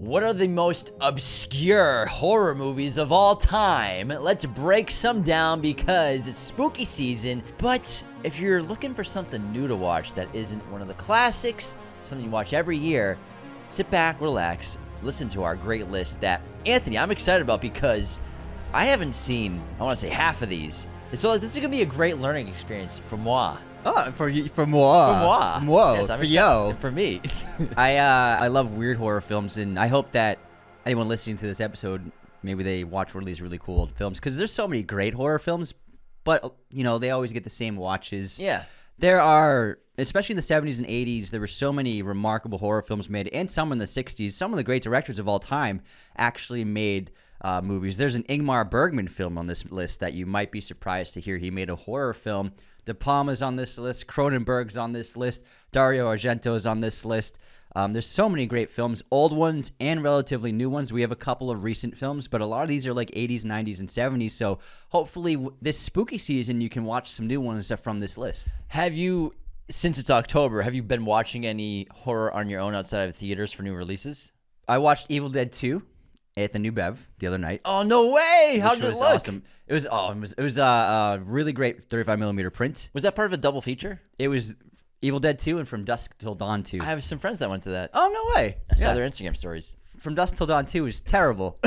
What are the most obscure horror movies of all time? Let's break some down because it's spooky season, but if you're looking for something new to watch that isn't one of the classics, something you watch every year, sit back, relax, listen to our great list that, Anthony, I'm excited about because I haven't seen, I want to say half of these. And so this is going to be a great learning experience for moi. Oh, for you, for moi. For moi. For moi. Yes, I'm for excited. yo. For me. I love weird horror films, and I hope that anyone listening to this episode, maybe they watch one of these really cool old films, because there's so many great horror films, but, you know, they always get the same watches. Yeah. There are, especially in the 70s and 80s, there were so many remarkable horror films made, and some in the 60s. Some of the great directors of all time actually made movies. There's an Ingmar Bergman film on this list that you might be surprised to hear. He made a horror film. De Palma's on this list. Cronenberg's on this list. Dario Argento's on this list. There's so many great films, old ones and relatively new ones. We have a couple of recent films, but a lot of these are like 80s, 90s, and 70s. So hopefully this spooky season, you can watch some new ones from this list. Have you, since it's October, have you been watching any horror on your own outside of theaters for new releases? I watched Evil Dead 2 at the New Bev the other night. Oh, no way! How did it look? Awesome. It was a really great 35mm print. Was that part of a double feature? It was Evil Dead 2 and From Dusk Till Dawn 2. I have some friends that went to that. Oh, no way. I saw their Instagram stories. From Dusk Till Dawn 2 was terrible.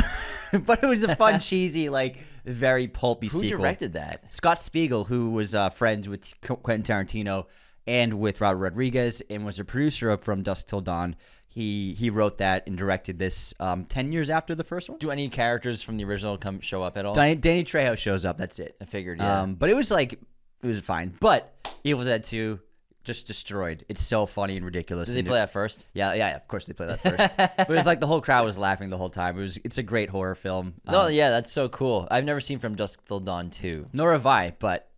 But it was a fun, cheesy, like, very pulpy sequel. Who directed that? Scott Spiegel, who was friends with Quentin Tarantino and with Robert Rodriguez and was a producer of From Dusk Till Dawn. He wrote that and directed this 10 years after the first one. Do any characters from the original show up at all? Danny Trejo shows up. That's it. I figured, yeah. But it was fine. But Evil Dead 2 just destroyed. It's so funny and ridiculous. Did they play that first? Yeah, of course they play that first. But it was like the whole crowd was laughing the whole time. It's a great horror film. No, yeah, that's so cool. I've never seen From Dusk Till Dawn 2. Nor have I, but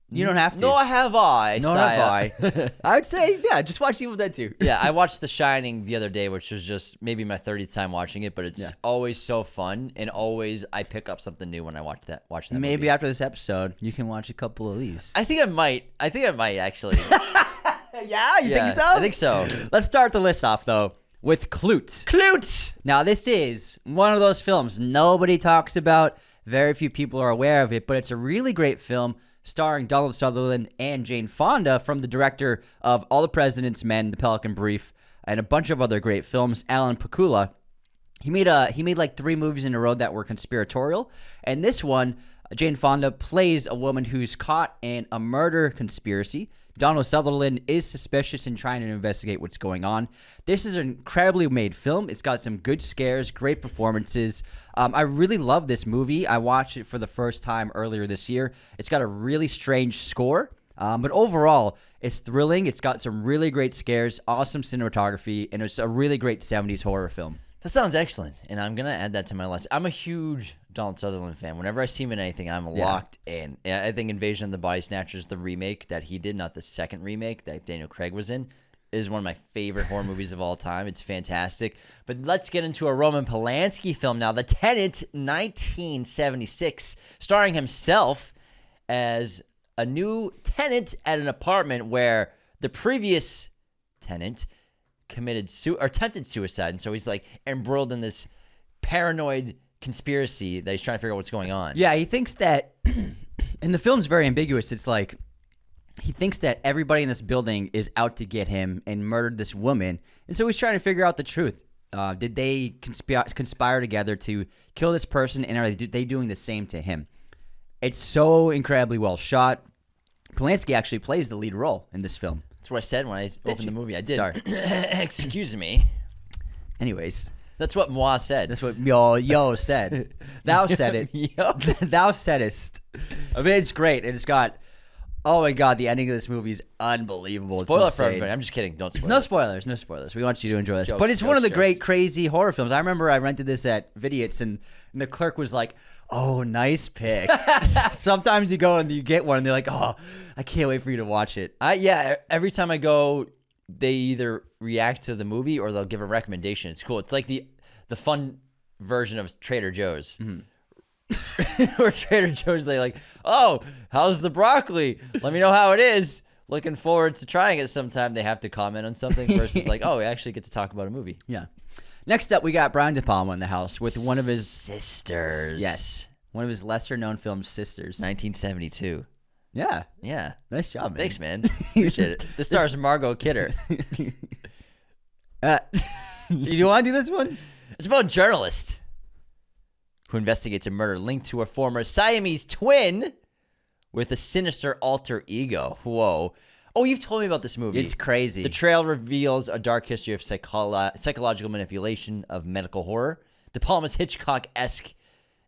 you don't have to. Nor have I. Nor have I. I would say, yeah, just watch Evil Dead 2. Yeah, I watched The Shining the other day, which was just maybe my 30th time watching it, but it's always so fun, and always I pick up something new when I watch that Maybe movie. after this episode, you can watch a couple of these. I think I might actually. Yeah, you think so? I think so. Let's start the list off, though, with Klute. Klute! Now, this is one of those films nobody talks about. Very few people are aware of it, but it's a really great film starring Donald Sutherland and Jane Fonda, from the director of All the President's Men, The Pelican Brief, and a bunch of other great films, Alan Pakula. He made like 3 movies in a row that were conspiratorial, and this one, Jane Fonda plays a woman who's caught in a murder conspiracy. Donald Sutherland is suspicious and trying to investigate what's going on. This is an incredibly made film. It's got some good scares, great performances. I really love this movie. I watched it for the first time earlier this year. It's got a really strange score, but overall, it's thrilling. It's got some really great scares, awesome cinematography, and it's a really great 70s horror film. That sounds excellent, and I'm going to add that to my list. I'm a huge Donald Sutherland fan. Whenever I see him in anything, I'm locked in. I think Invasion of the Body Snatchers, the remake that he did, not the second remake that Daniel Craig was in, is one of my favorite horror movies of all time. It's fantastic. But let's get into a Roman Polanski film now. The Tenant, 1976, starring himself as a new tenant at an apartment where the previous tenant attempted suicide, and so he's like embroiled in this paranoid conspiracy that he's trying to figure out what's going on. Yeah, he thinks that, and the film's very ambiguous. It's like he thinks that everybody in this building is out to get him and murdered this woman, and so he's trying to figure out the truth. Did they conspire together to kill this person, and are they doing the same to him? It's so incredibly well shot. Polanski actually plays the lead role in this film. That's what I said when I opened the movie. I did. Sorry. Excuse me. Anyways. That's what moi said. That's what yo said. Thou said it. Yo. Thou saidest. I mean, it's great. It's got, oh my God, the ending of this movie is unbelievable. Spoiler it's for everybody. I'm just kidding. Don't spoil No it. spoilers. No spoilers. We want you to enjoy this. Jokes, but it's one of the jokes. great, crazy horror films. I remember I rented this at Vidiots, and the clerk was like, oh, nice pick. Sometimes you go and you get one, and they're like, oh, I can't wait for you to watch it. Every time I go, they either react to the movie or they'll give a recommendation. It's cool. It's like the fun version of Trader Joe's. Mm-hmm. Or Trader Joe's, they like, oh, how's the broccoli? Let me know how it is. Looking forward to trying it sometime. They have to comment on something versus like, oh, we actually get to talk about a movie. Yeah. Next up, we got Brian De Palma in the house with one of his sisters. Yes, one of his lesser-known films, Sisters. 1972. Yeah. Yeah. Nice job, man. Thanks, man. Appreciate it. This stars Margot Kidder. You want to do this one? It's about a journalist who investigates a murder linked to a former Siamese twin with a sinister alter ego. Whoa. Oh, you've told me about this movie. It's crazy. The trail reveals a dark history of psychological manipulation of medical horror. De Palma's Hitchcock-esque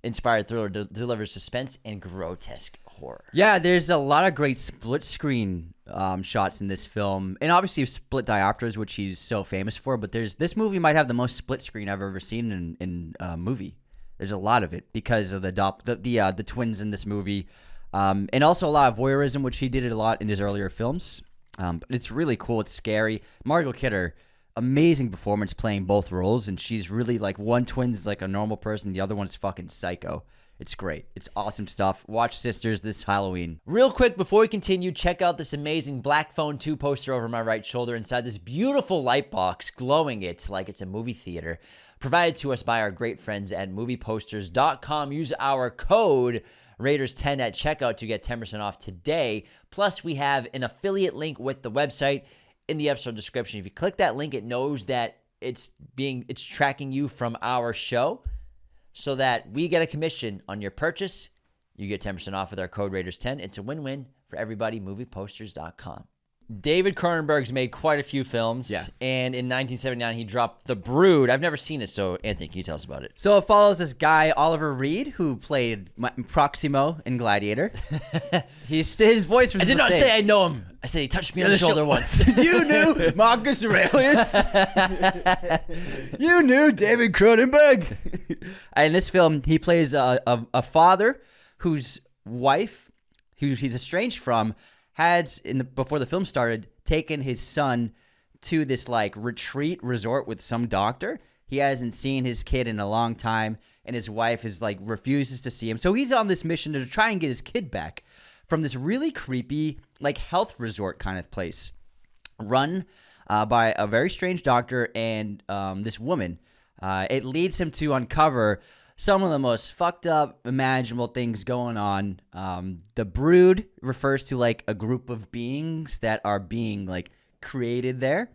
inspired thriller delivers suspense and grotesque horror. Yeah, there's a lot of great split screen shots in this film, and obviously split diopters, which he's so famous for. But this movie might have the most split screen I've ever seen in a movie. There's a lot of it because of the twins in this movie, and also a lot of voyeurism, which he did it a lot in his earlier films. But it's really cool. It's scary. Margot Kidder, amazing performance playing both roles, and she's really like one twin's like a normal person, the other one's fucking psycho. It's great. It's awesome stuff. Watch Sisters this Halloween. Real quick, before we continue, check out this amazing Black Phone 2 poster over my right shoulder inside this beautiful light box, glowing it like it's a movie theater, provided to us by our great friends at movieposters.com. Use our code Raiders10 at checkout to get 10% off today. Plus, we have an affiliate link with the website in the episode description. If you click that link, it knows that it's tracking you from our show, so that we get a commission on your purchase. You get 10% off with our code Raiders10. It's a win-win for everybody. Movieposters.com. David Cronenberg's made quite a few films. Yeah. And in 1979, he dropped The Brood. I've never seen it, so Anthony, can you tell us about it? So it follows this guy, Oliver Reed, who played Proximo in Gladiator. His voice was I did not say I know him. I said he touched me on the shoulder once. You knew Marcus Aurelius. You knew David Cronenberg. In this film, he plays a father whose wife, who he's estranged from, had before the film started taken his son to this like retreat resort with some doctor. He hasn't seen his kid in a long time, and his wife is like refuses to see him. So he's on this mission to try and get his kid back from this really creepy like health resort kind of place, run by a very strange doctor and this woman. It leads him to uncover some of the most fucked up imaginable things going on. The Brood refers to like a group of beings that are being like created there.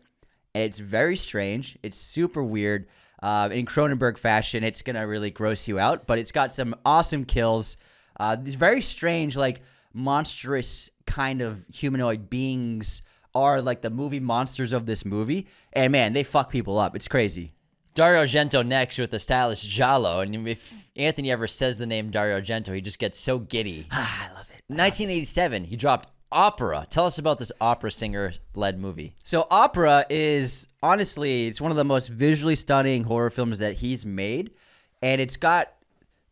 And it's very strange. It's super weird. In Cronenberg fashion, it's going to really gross you out, but it's got some awesome kills. These very strange, like monstrous kind of humanoid beings are like the movie monsters of this movie. And man, they fuck people up. It's crazy. Dario Argento next with the stylish giallo, and if Anthony ever says the name Dario Argento, he just gets so giddy. I love it. 1987, he dropped Opera. Tell us about this opera singer-led movie. So Opera is, honestly, it's one of the most visually stunning horror films that he's made, and it's got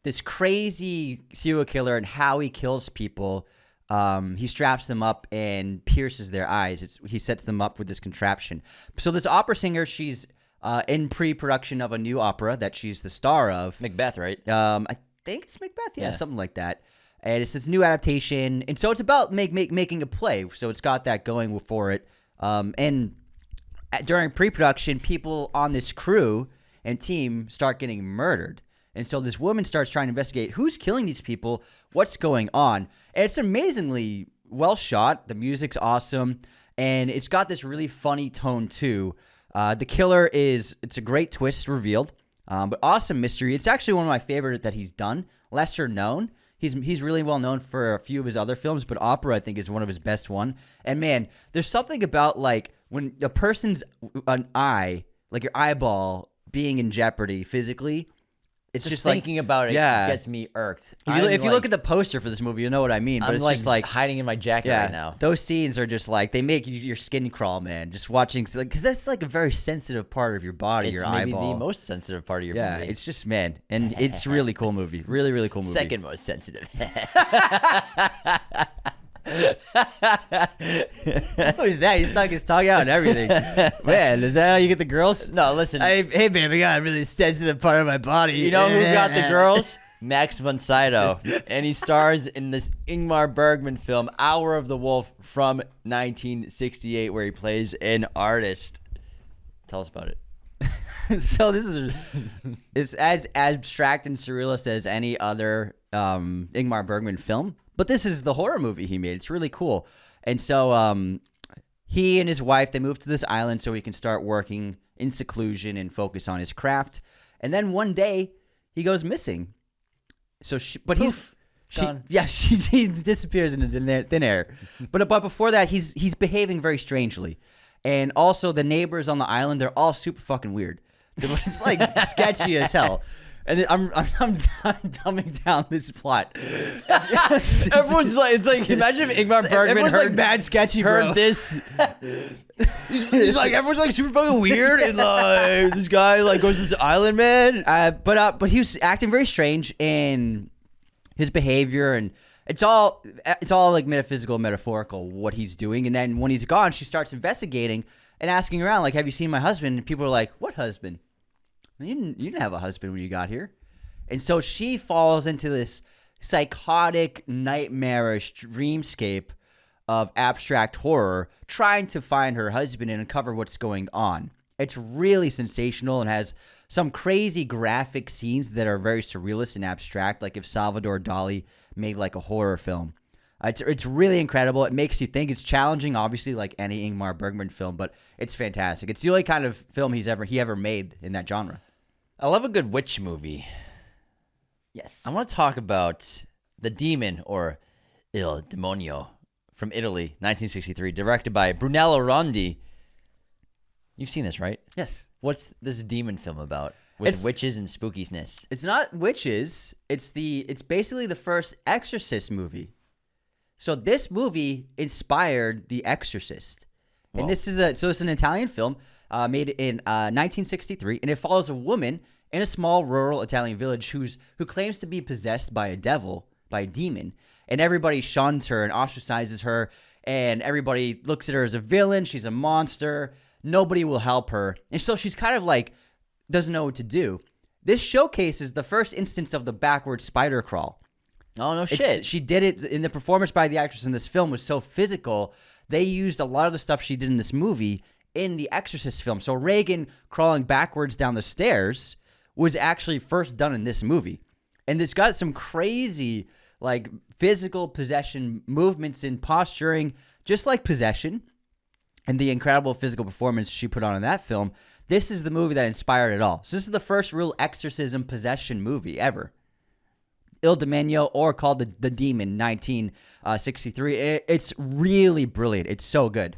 this crazy serial killer and how he kills people. He straps them up and pierces their eyes. He sets them up with this contraption. So this opera singer, she's in pre-production of a new opera that she's the star of. Macbeth, right? I think it's Macbeth, yeah, something like that. And it's this new adaptation, and so it's about making a play. So it's got that going for it. And during pre-production, people on this crew and team start getting murdered. And so this woman starts trying to investigate who's killing these people, what's going on. And it's amazingly well shot. The music's awesome, and it's got this really funny tone too. The killer it's a great twist revealed, but awesome mystery. It's actually one of my favorite that he's done. Lesser known. He's really well known for a few of his other films, but Opera I think is one of his best one. And man, there's something about like when a person's an eye, like your eyeball being in jeopardy physically. It's just thinking like, about it yeah. gets me irked. If you look at the poster for this movie, you know what I mean. But I'm it's like just like hiding in my jacket right now. Those scenes are just like they make your skin crawl, man. Just watching, because that's like a very sensitive part of your body, It's your maybe eyeball. the most sensitive part of your yeah, body. it's just man, and it's a really cool movie. Really, really cool movie. Second most sensitive. What is that? He stuck his tongue out and everything. Man, is that how you get the girls? No, listen. Hey, babe, I got a really sensitive part of my body. You know who got the girls? Max von Sydow. And he stars in this Ingmar Bergman film, Hour of the Wolf, from 1968, where he plays an artist. Tell us about it. So this is as abstract and surrealist as any other Ingmar Bergman film, but this is the horror movie he made. It's really cool. And so he and his wife, they moved to this island so he can start working in seclusion and focus on his craft. And then one day he goes missing. So he disappears into thin air. But before that, he's behaving very strangely. And also the neighbors on the island, they're all super fucking weird. It's like sketchy as hell. And then I'm dumbing down this plot. Everyone's like, it's like, imagine if Ingmar Bergman heard like bad sketchy, heard this. He's like, everyone's like super fucking weird, and like this guy like goes to this island, man. But he was acting very strange in his behavior, and it's all like metaphysical, metaphorical what he's doing. And then when he's gone, she starts investigating and asking around, like, "Have you seen my husband?" And people are like, "What husband? You didn't have a husband when you got here." And so she falls into this psychotic, nightmarish dreamscape of abstract horror, trying to find her husband and uncover what's going on. It's really sensational and has some crazy graphic scenes that are very surrealist and abstract, like if Salvador Dali made like a horror film. It's really incredible. It makes you think. It's challenging, obviously, like any Ingmar Bergman film, but it's fantastic. It's the only kind of film he ever made in that genre. I love a good witch movie. Yes. I want to talk about The Demon, or Il Demonio, from Italy, 1963, directed by Brunello Rondi. You've seen this, right? Yes. What's this demon film about? With witches and spookiness. It's not witches. It's basically the first Exorcist movie. So this movie inspired The Exorcist. Whoa. And it's an Italian film made in 1963, and it follows a woman in a small rural Italian village who claims to be possessed by a demon, and everybody shuns her and ostracizes her, and everybody looks at her as a villain. She's a monster. Nobody will help her, and so she's kind of like doesn't know what to do. This showcases the first instance of the backward spider crawl. Oh, no shit. She did it in the performance by the actress in this film was so physical. They used a lot of the stuff she did in this movie in the Exorcist film. So Reagan crawling backwards down the stairs was actually first done in this movie. And it's got some crazy, like, physical possession movements and posturing, just like Possession and the incredible physical performance she put on in that film. This is the movie that inspired it all. So this is the first real exorcism possession movie ever. Il Demonio, or called the Demon, 1963. It's really brilliant. It's so good.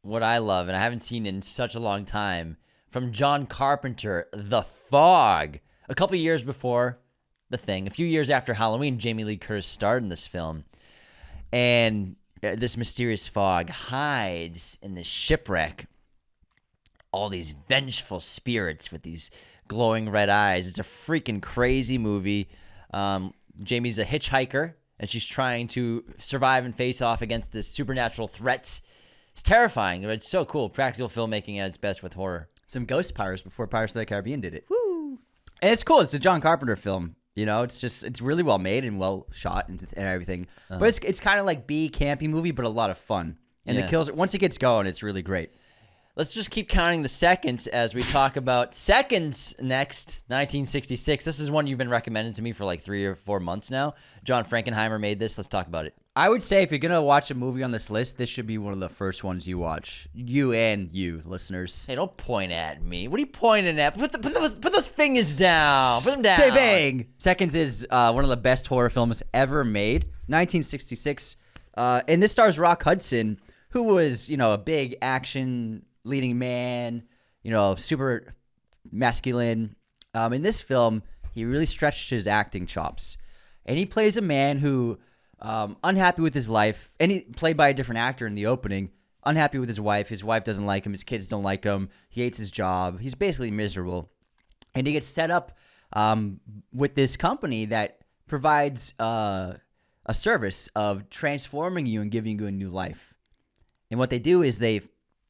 What I love, and I haven't seen in such a long time, from John Carpenter, The Fog. A couple years before The Thing, a few years after Halloween, Jamie Lee Curtis starred in this film. And this mysterious fog hides in this shipwreck all these vengeful spirits with these glowing red eyes. It's a freaking crazy movie. Jamie's a hitchhiker, and she's trying to survive and face off against this supernatural threat. It's terrifying, but it's so cool. Practical filmmaking at its best with horror. Some ghost pirates before Pirates of the Caribbean did it. Woo! And it's cool. It's a John Carpenter film. You know, it's really well made and well shot and everything. Uh-huh. But it's kind of like B campy movie, but a lot of fun. And the kills, once it gets going, it's really great. Let's just keep counting the seconds as we talk about seconds next. 1966. This is one you've been recommending to me for like 3 or 4 months now. John Frankenheimer made this. Let's talk about it. I would say if you're going to watch a movie on this list, this should be one of the first ones you watch. You, listeners. Hey, don't point at me. What are you pointing at? Put those fingers down. Put them down. Bang, bang. Seconds is one of the best horror films ever made. 1966. And this stars Rock Hudson, who was, a big action leading man, super masculine. In this film, he really stretched his acting chops. And he plays a man who, unhappy with his life, and he played by a different actor in the opening, unhappy with his wife. His wife doesn't like him. His kids don't like him. He hates his job. He's basically miserable. And he gets set up with this company that provides a service of transforming you and giving you a new life. And what they do is they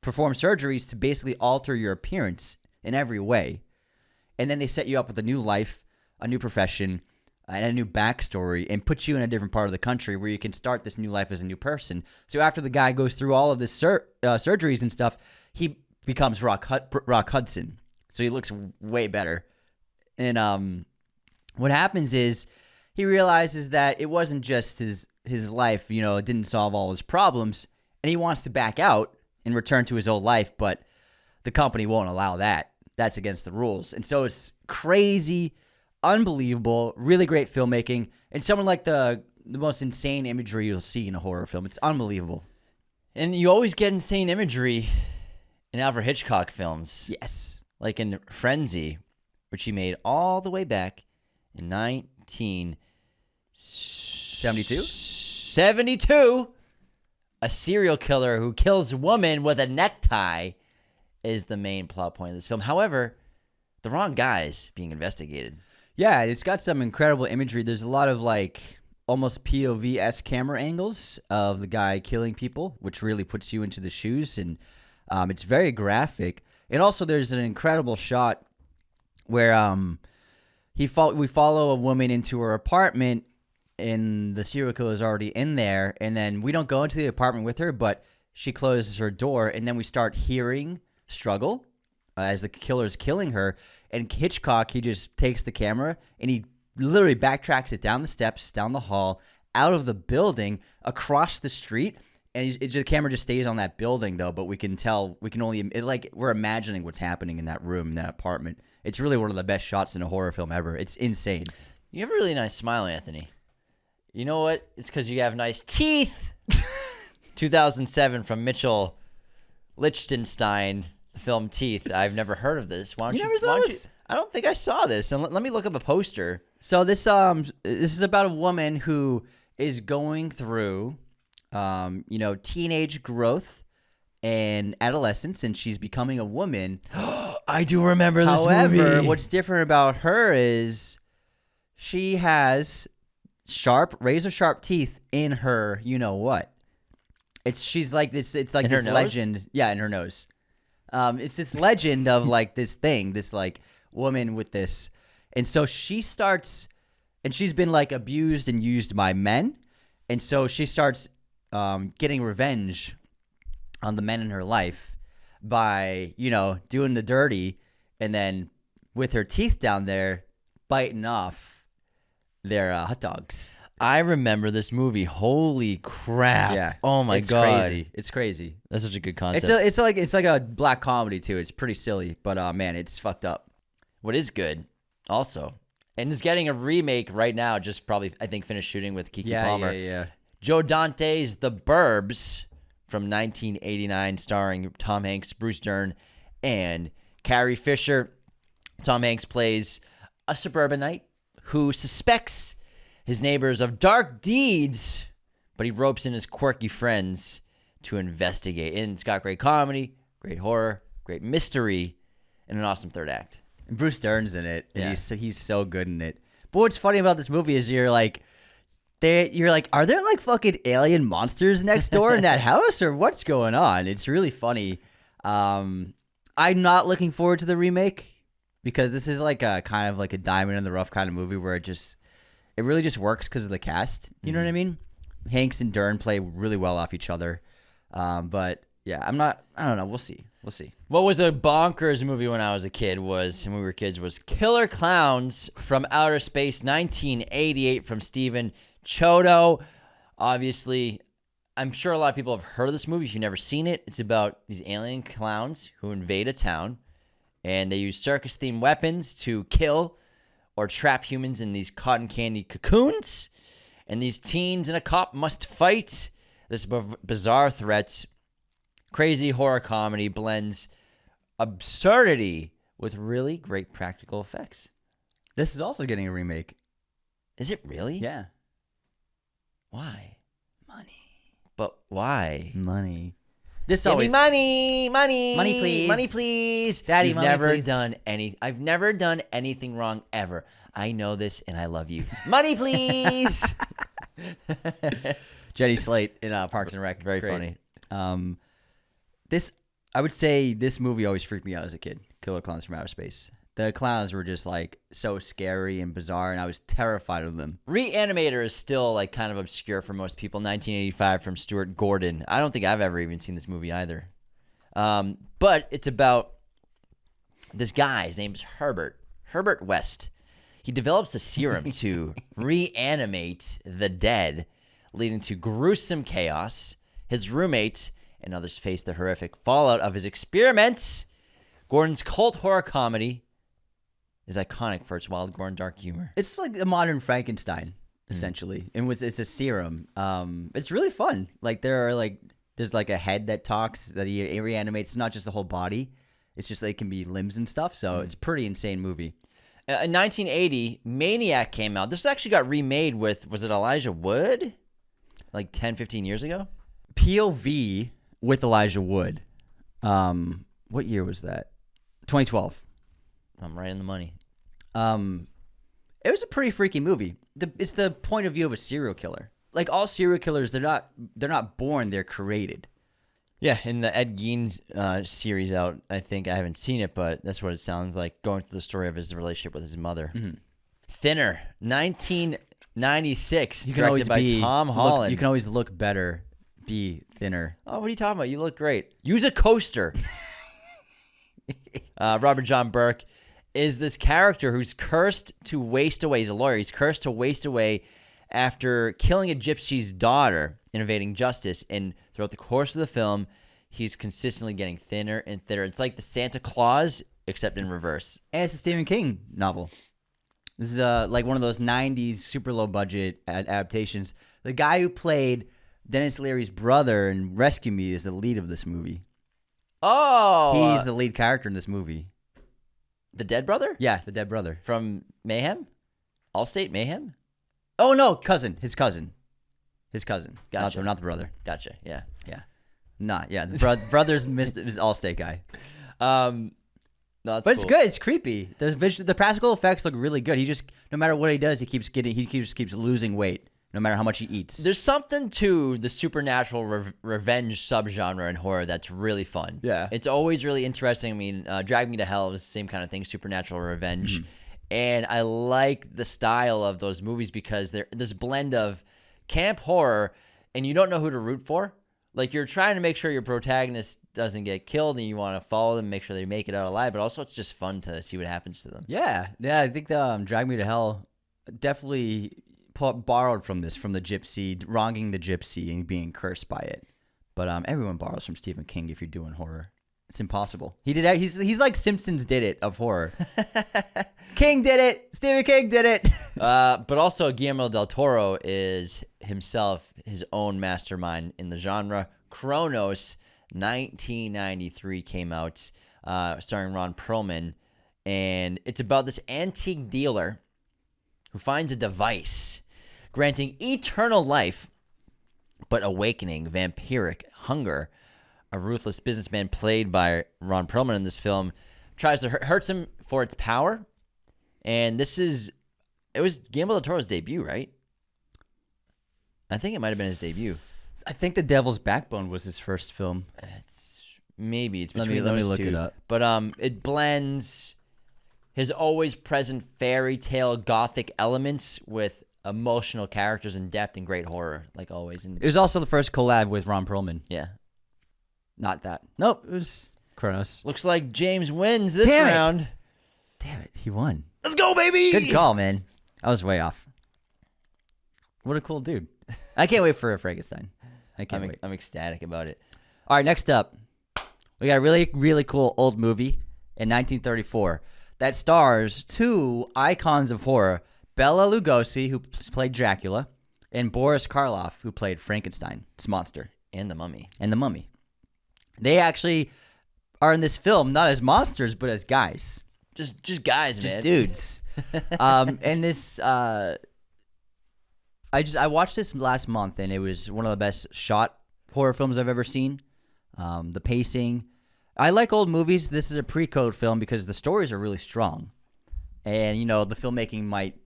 perform surgeries to basically alter your appearance in every way. And then they set you up with a new life, a new profession, and a new backstory, and put you in a different part of the country where you can start this new life as a new person. So after the guy goes through all of this surgeries and stuff, he becomes Rock Hudson. so he looks way better. And what happens is he realizes that it wasn't just his life, it didn't solve all his problems, and he wants to back out and return to his old life, but the company won't allow that. That's against the rules. And so it's crazy, unbelievable, really great filmmaking, and some of like the most insane imagery you'll see in a horror film. It's unbelievable. And you always get insane imagery in Alfred Hitchcock films. Yes. Like in Frenzy, which he made all the way back in 1972. 72. A serial killer who kills a woman with a necktie is the main plot point of this film. However, the wrong guy's being investigated. Yeah, it's got some incredible imagery. There's a lot of like almost POV-esque camera angles of the guy killing people, which really puts you into the shoes, and it's very graphic. And also there's an incredible shot where we follow a woman into her apartment, and the serial killer is already in there, and then we don't go into the apartment with her, but she closes her door, and then we start hearing struggle as the killer's killing her. And Hitchcock, he just takes the camera and he literally backtracks it down the steps, down the hall, out of the building, across the street, and the camera just stays on that building though. But we can tell, we're imagining what's happening in that room, in that apartment. It's really one of the best shots in a horror film ever. It's insane. You have a really nice smile, Anthony. You know what? It's because you have nice teeth. 2007 from Mitchell Lichtenstein, the film Teeth. I've never heard of this. Why don't you never saw this? I don't think I saw this. And let me look up a poster. So this is about a woman who is going through, teenage growth and adolescence, and she's becoming a woman. I do remember this movie. However, what's different about her is she has razor sharp teeth in her. You know what? She's like this. It's like this legend. Yeah, in her nose. It's this legend of like this thing, this like woman with this, and so she starts, and she's been like abused and used by men, and so she starts getting revenge on the men in her life by doing the dirty, and then with her teeth down there biting off their hot dogs. I remember this movie. Holy crap! Yeah. Oh my god. It's crazy. That's such a good concept. It's like a black comedy too. It's pretty silly, but man, it's fucked up. What is good, also, and is getting a remake right now. Just probably, I think, finished shooting with Keke Palmer. Yeah. Joe Dante's The Burbs from 1989, starring Tom Hanks, Bruce Dern, and Carrie Fisher. Tom Hanks plays a suburbanite who suspects his neighbors of dark deeds, but he ropes in his quirky friends to investigate. And it's got great comedy, great horror, great mystery, and an awesome third act. And Bruce Dern's in it, and Yeah. he's so good in it. But what's funny about this movie is you're like, are there like fucking alien monsters next door in that house, or what's going on? It's really funny. I'm not looking forward to the remake because this is like a kind of like a diamond in the rough kind of movie where it really just works because of the cast. You know what I mean? Hanks and Dern play really well off each other. But yeah, I don't know. We'll see. What was a bonkers movie when I was a kid was Killer Klowns from Outer Space, 1988 from Steven Chodo. Obviously, I'm sure a lot of people have heard of this movie. If you've never seen it, it's about these alien clowns who invade a town, and they use circus-themed weapons to kill or trap humans in these cotton candy cocoons. And these teens and a cop must fight this bizarre threats. Crazy horror comedy blends absurdity with really great practical effects. This is also getting a remake. Is it really? Yeah. Why? But why? Money. This Give always me money, please. money, please. Daddy, You've money, never please. I've never done anything wrong ever. I know this, and I love you. Money, please. Jenny Slate in Parks and Rec. Very Great. funny. I would say this movie always freaked me out as a kid. Killer Clowns from Outer Space. The clowns were just like so scary and bizarre, and I was terrified of them. Re-Animator is still like kind of obscure for most people. 1985 from Stuart Gordon. I don't think I've ever even seen this movie either. But it's about This guy, his name's Herbert West. He develops a serum to reanimate the dead, leading to gruesome chaos. His roommate and others face the horrific fallout of his experiments. Gordon's cult horror comedy is iconic for its wild, gore, and dark humor. It's like a modern Frankenstein, essentially. And it's a serum. It's really fun. Like there's like a head that talks that he reanimates. It's not just the whole body. It's just like it can be limbs and stuff. So it's a pretty insane movie. In 1980, Maniac came out. This actually got remade with, was it Elijah Wood? Like 10, 15 years ago? POV with Elijah Wood. What year was that? 2012. I'm right in the money. It was a pretty freaky movie. It's the point of view of a serial killer. Like all serial killers, they're not born, they're created. Yeah, in the Ed Gein's series out, I think, I haven't seen it, but that's what it sounds like, going through the story of his relationship with his mother. Mm-hmm. Thinner, 1996, directed by Tom Holland. You can always look better, be thinner. Oh, what are you talking about? You look great. Use a coaster. Robert John Burke is this character who's cursed to waste away. He's a lawyer. He's cursed to waste away after killing a gypsy's daughter and evading justice. And throughout the course of the film, he's consistently getting thinner and thinner. It's like the Santa Claus, except in reverse. And it's a Stephen King novel. This is like one of those 90s super low budget adaptations. The guy who played Dennis Leary's brother in Rescue Me is the lead of this movie. Oh! He's the lead character in this movie. The dead brother? Yeah, the dead brother. From Mayhem? Allstate Mayhem? Oh, no, his cousin. Gotcha. Not the brother. Gotcha, yeah. Yeah. The brother's his Allstate guy. No, but cool. it's good. It's creepy. The practical effects look really good. He just, no matter what he does, he just keeps losing weight, no matter how much he eats. There's something to the supernatural revenge subgenre in horror that's really fun. Yeah. It's always really interesting. I mean, Drag Me to Hell is the same kind of thing, supernatural revenge. Mm-hmm. And I like the style of those movies because they're this blend of camp horror and you don't know who to root for. Like, you're trying to make sure your protagonist doesn't get killed and you want to follow them, make sure they make it out alive, but also it's just fun to see what happens to them. Yeah, I think the Drag Me to Hell definitely borrowed from this, from the gypsy, wronging the gypsy and being cursed by it. But everyone borrows from Stephen King if you're doing horror. It's impossible. He did it. He's like Simpsons did it of horror. King did it. Stephen King did it. But also Guillermo del Toro is himself his own mastermind in the genre. Cronos, 1993 came out, starring Ron Perlman, and it's about this antique dealer who finds a device granting eternal life, but awakening vampiric hunger. A ruthless businessman played by Ron Perlman in this film tries to hurts him for its power. And it was Guillermo del Toro's debut, right? I think it might have been his debut. I think The Devil's Backbone was his first film. It's between let me those look two. it up. But it blends his always present fairy tale gothic elements with emotional characters and depth and great horror, like always. And It was also the first collab with Ron Perlman. yeah. Not that. Nope, it was Cronos. Looks like James wins this Damn it. round. Damn it, he won. Let's go, baby! Good call, man. I was way off. What a cool dude. I can't wait for Frankenstein. I can't wait. I'm ecstatic about it. All right, next up, we got a really, really cool old movie in 1934 that stars two icons of horror, Bela Lugosi, who played Dracula, and Boris Karloff, who played Frankenstein, this monster. And the Mummy. They actually are in this film not as monsters, but as guys. Just guys, man. Just dudes. And this, I watched this last month, and it was one of the best shot horror films I've ever seen. The pacing. I like old movies. This is a pre-code film because the stories are really strong. And, the filmmaking might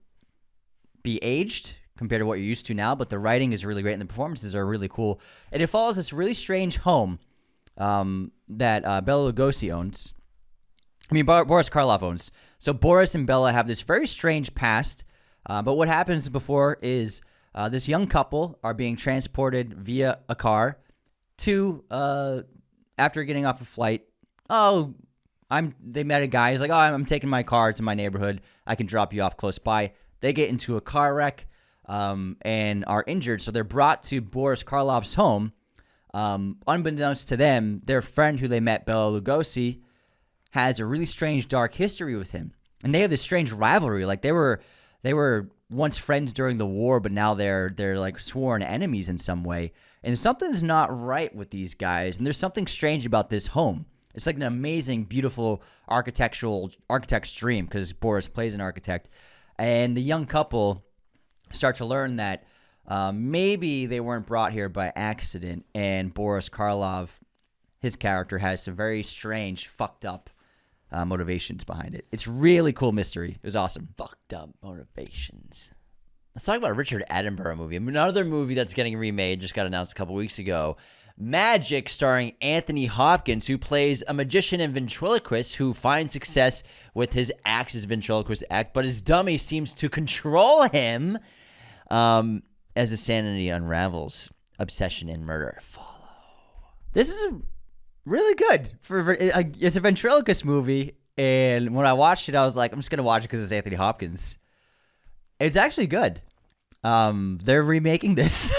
be aged compared to what you're used to now, but the writing is really great, and the performances are really cool. And it follows this really strange home that Bela Lugosi owns. Boris Karloff owns. So Boris and Bella have this very strange past, but what happens before is this young couple are being transported via a car to, after getting off a flight, They met a guy. He's like, oh, I'm taking my car to my neighborhood. I can drop you off close by. They get into a car wreck and are injured. So they're brought to Boris Karloff's home. Unbeknownst to them, their friend who they met, Bela Lugosi, has a really strange, dark history with him. And they have this strange rivalry. Like they were once friends during the war, but now they're like sworn enemies in some way. And something's not right with these guys. And there's something strange about this home. It's like an amazing, beautiful architect's dream because Boris plays an architect. And the young couple start to learn that maybe they weren't brought here by accident. And Boris Karloff, his character, has some very strange, fucked up motivations behind it. It's really cool mystery. It was awesome. Fucked up motivations. Let's talk about a Richard Attenborough movie. Another movie that's getting remade, just got announced a couple weeks ago. Magic, starring Anthony Hopkins, who plays a magician and ventriloquist who finds success with his act, his ventriloquist act, but his dummy seems to control him as his sanity unravels. Obsession and murder follow. This is really good. It's a ventriloquist movie, and when I watched it, I was like, I'm just going to watch it because it's Anthony Hopkins. It's actually good. They're remaking this.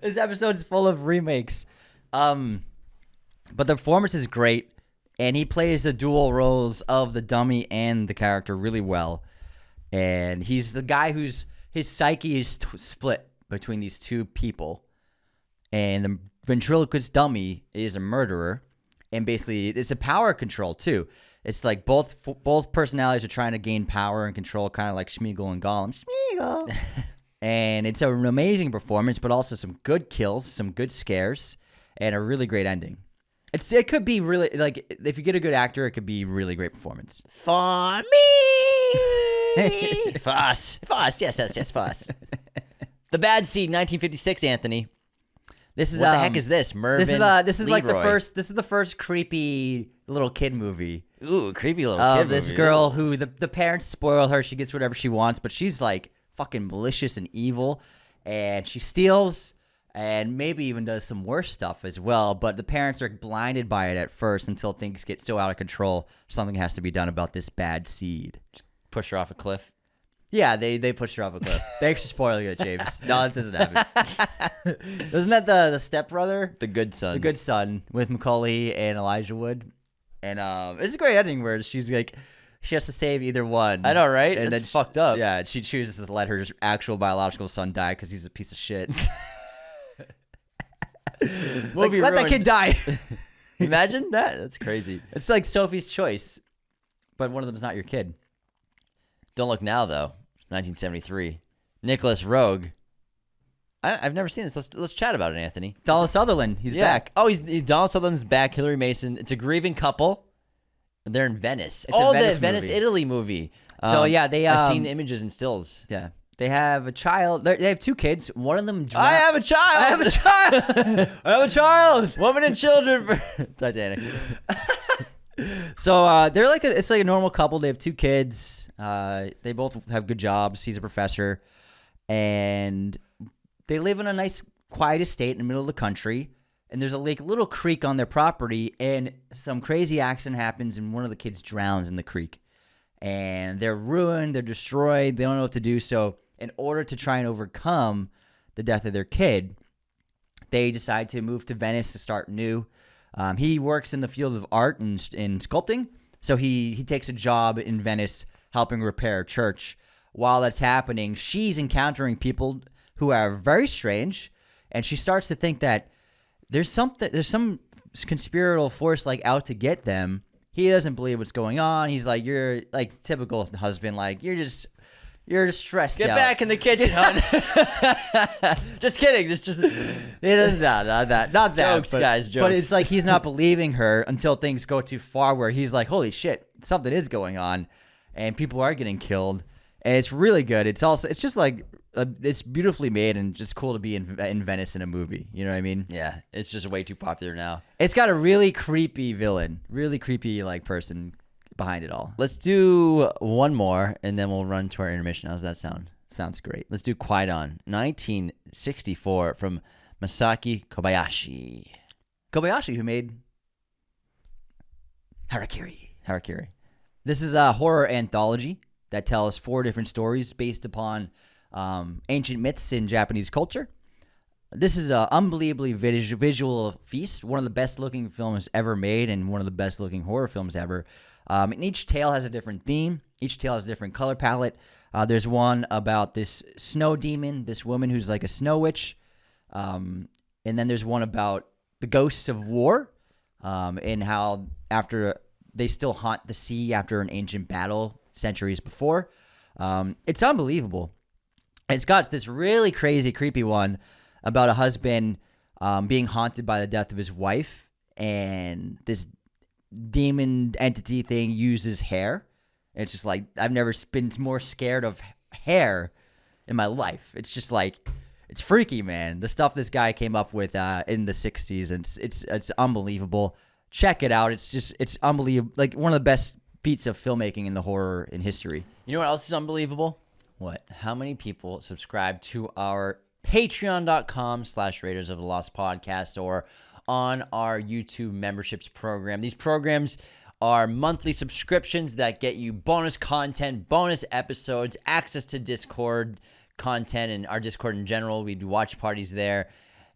This episode is full of remakes. But the performance is great, and he plays the dual roles of the dummy and the character really well. And he's the guy whose his psyche is split between these two people. And the ventriloquist dummy is a murderer, and basically it's a power control too. It's like both personalities are trying to gain power and control, kind of like Smeagol and Gollum. Smeagol. And it's an amazing performance, but also some good kills, some good scares, and a really great ending. It could be really, like, if you get a good actor, it could be really great performance. For me! Foss, yes, Foss. The Bad Seed, 1956, Anthony. This is what the heck is this? Mervyn This is Leroy. like the first creepy little kid movie. Ooh, creepy little kid this movie. girl who the parents spoil her. She gets whatever she wants, but she's like fucking malicious and evil, and she steals and maybe even does some worse stuff as well. But the parents are blinded by it at first until things get so out of control. Something has to be done about this bad seed. Just push her off a cliff. Yeah, they pushed her off a cliff. Thanks for spoiling it, James. No, that doesn't happen. Wasn't that the stepbrother? The Good Son. The Good Son with Macaulay and Elijah Wood. And it's a great ending where she's like, she has to save either one. I know, right? And That's fucked up. Yeah, she chooses to let her actual biological son die because he's a piece of shit. Movie let that kid die. Imagine that. That's crazy. It's like Sophie's Choice, but one of them is not your kid. Don't Look Now, though. 1973. Nicholas Roeg. I've never seen this. Let's chat about it, Anthony. Donald Sutherland. He's back. Oh, he's Donald Sutherland's back. Hillary Mason. It's a grieving couple. They're in Venice. It's a the Venice movie. Italy movie. So yeah, I've seen images and stills. Yeah. They have a child. They have two kids. One of them. I have a child. I have a child. I have a child. Woman and children for Titanic. So they're like it's like a normal couple. They have two kids. They both have good jobs. He's a professor, and they live in a nice, quiet estate in the middle of the country. And there's a little creek on their property, and some crazy accident happens, and one of the kids drowns in the creek. And they're ruined. They're destroyed. They don't know what to do. So in order to try and overcome the death of their kid, they decide to move to Venice to start new. He works in the field of art and sculpting, so he takes a job in Venice helping repair a church. While that's happening, she's encountering people who are very strange, and she starts to think that there's some conspiratorial force like out to get them. He doesn't believe what's going on. He's like, you're like typical husband, like you're just stressed out. Get back in the kitchen, hon. Just kidding. Just it is not that. Not that. Jokes, guys. Jokes. But it's like he's not believing her until things go too far, where he's like, holy shit, something is going on, and people are getting killed. And it's really good. It's just like it's beautifully made and just cool to be in Venice in a movie. You know what I mean? Yeah, it's just way too popular now. It's got a really creepy villain, really creepy like person behind it all. Let's do one more, and then we'll run to our intermission. How's that sound? Sounds great. Let's do Kwaidan, 1964, from Masaki Kobayashi. Kobayashi, who made Harakiri. This is a horror anthology that tells 4 different stories based upon ancient myths in Japanese culture. This is an unbelievably visual feast, one of the best-looking films ever made and one of the best-looking horror films ever. And each tale has a different theme. Each tale has a different color palette. There's one about this snow demon, this woman who's like a snow witch. And then there's one about the ghosts of war and how after they still haunt the sea after an ancient battle centuries before. It's unbelievable. It's got this really crazy, creepy one about a husband being haunted by the death of his wife, and this demon entity thing uses hair. It's just like, I've never been more scared of hair in my life. It's just like, it's freaky, man. The stuff this guy came up with in the 60s, and it's unbelievable. Check it out. It's unbelievable. Like one of the best feats of filmmaking in the horror in history. You know what else is unbelievable? What? How many people subscribe to our Patreon.com/Raiders of the Lost podcast or on our YouTube memberships program. These programs are monthly subscriptions that get you bonus content, bonus episodes, access to Discord content and our Discord in general. We do watch parties there,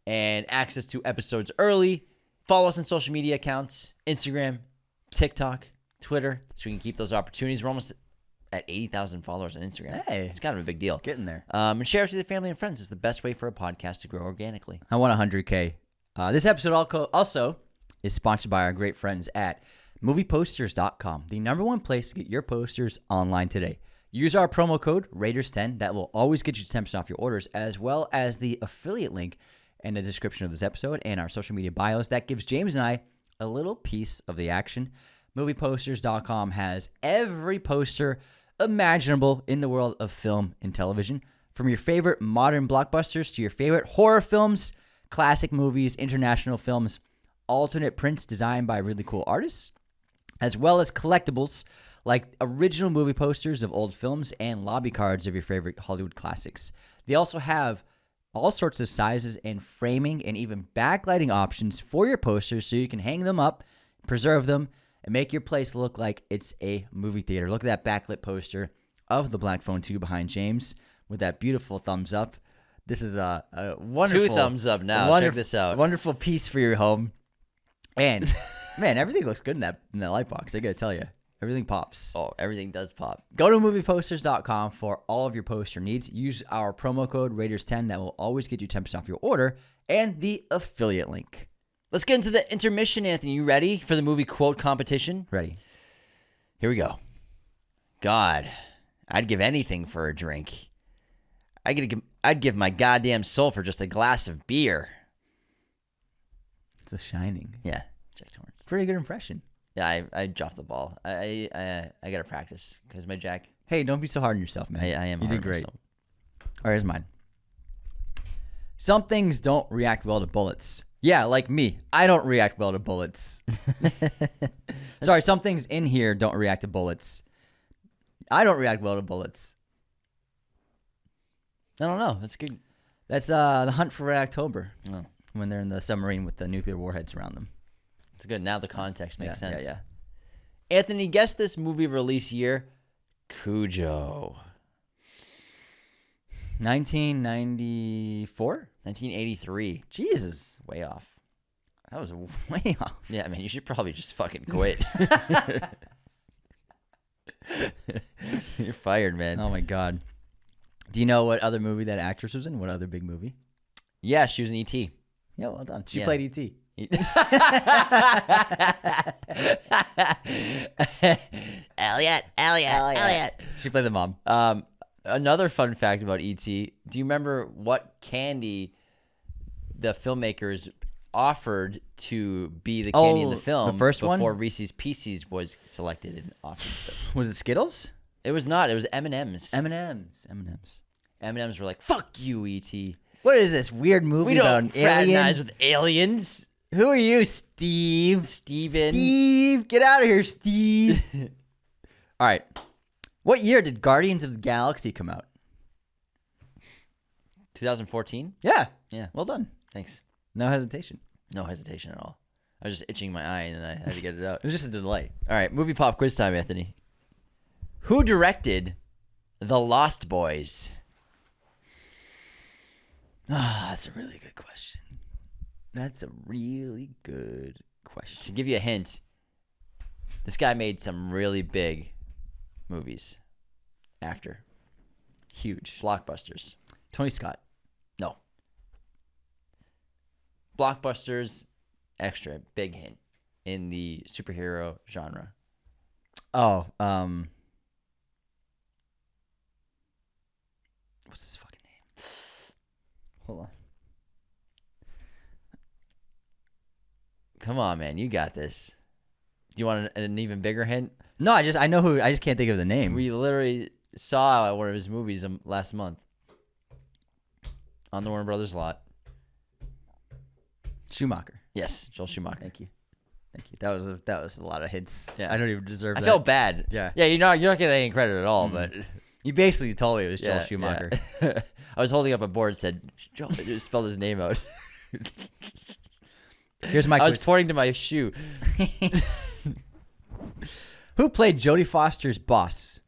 and access to episodes early. Follow us on social media accounts, Instagram, TikTok, Twitter, so we can keep those opportunities. We're almost at 80,000 followers on Instagram. Hey. It's kind of a big deal. Getting there. And share us with your family and friends. It's the best way for a podcast to grow organically. I want 100K. This episode also is sponsored by our great friends at movieposters.com, the #1 place to get your posters online today. Use our promo code Raiders10. That will always get you 10% off your orders, as well as the affiliate link in the description of this episode and our social media bios. That gives James and I a little piece of the action. Movieposters.com has every poster imaginable in the world of film and television, from your favorite modern blockbusters to your favorite horror films, classic movies, international films, alternate prints designed by really cool artists, as well as collectibles like original movie posters of old films and lobby cards of your favorite Hollywood classics. They also have all sorts of sizes and framing and even backlighting options for your posters, so you can hang them up, preserve them, and make your place look like it's a movie theater. Look at that backlit poster of the Black Phone 2 behind James with that beautiful thumbs up. This is a wonderful... 2 thumbs up now. Check this out. Wonderful piece for your home. And, man, everything looks good in that light box. I got to tell you. Everything pops. Oh, everything does pop. Go to movieposters.com for all of your poster needs. Use our promo code Raiders10. That will always get you 10% off your order, and the affiliate link. Let's get into the intermission, Anthony. You ready for the movie quote competition? Ready. Here we go. God, I'd give anything for a drink. I'd give my goddamn soul for just a glass of beer. It's The Shining. Yeah, Jack Torrance. Pretty good impression. Yeah, I dropped the ball. I gotta practice because my Jack. Hey, don't be so hard on yourself, man. I am. You hard did great. myself. All right, here's mine. Some things don't react well to bullets. Yeah, like me. I don't react well to bullets. Sorry, some things in here don't react to bullets. I don't react well to bullets. I don't know. That's good. That's The Hunt for Red October. Oh. When they're in the submarine with the nuclear warheads around them. It's good. Now the context makes sense. Yeah. Anthony, guess this movie release year. Cujo. 1994? 1983. Jesus. Way off. That was way off. Yeah, man, you should probably just fucking quit. You're fired, man. Oh, my God. Do you know what other movie that actress was in? What other big movie? Yeah, she was in E.T. Yeah, well done. She Yeah. played E.T. Elliot. She played the mom. Another fun fact about E.T. Do you remember what candy the filmmakers offered to be the candy in the film? The first one? Before Reese's Pieces was selected and offered. Was it Skittles? It was not. It was M&M's. M&M's. M&M's were like, fuck you, E.T. What is this weird movie We about don't an alien? fraternize with aliens. Who are you, Steve? Steven. Steve, get out of here, Steve. All right. What year did Guardians of the Galaxy come out? 2014? Yeah. Yeah. Well done. Thanks. No hesitation. No hesitation at all. I was just itching my eye, and then I had to get it out. It was just a delay. All right, movie pop quiz time, Anthony. Who directed The Lost Boys? That's a really good question. That's a really good question. To give you a hint, this guy made some really big movies after. Huge. Blockbusters. Tony Scott. No. Blockbusters, extra, big hint in the superhero genre. Oh, what's his fucking name? Hold on. Come on, man. You got this. Do you want an even bigger hint? No, I know who. I just can't think of the name. We literally saw one of his movies last month on the Warner Brothers lot. Schumacher. Yes, Joel Schumacher. Thank you. That was a lot of hints. Yeah. I don't even deserve that. I felt bad. Yeah. Yeah, you're not getting any credit at all, but You basically told me it was Joel yeah, Schumacher. yeah. I was holding up a board that said Joel just spelled his name out. Here's my I was quiz. pointing to my shoe. Who played Jodie Foster's boss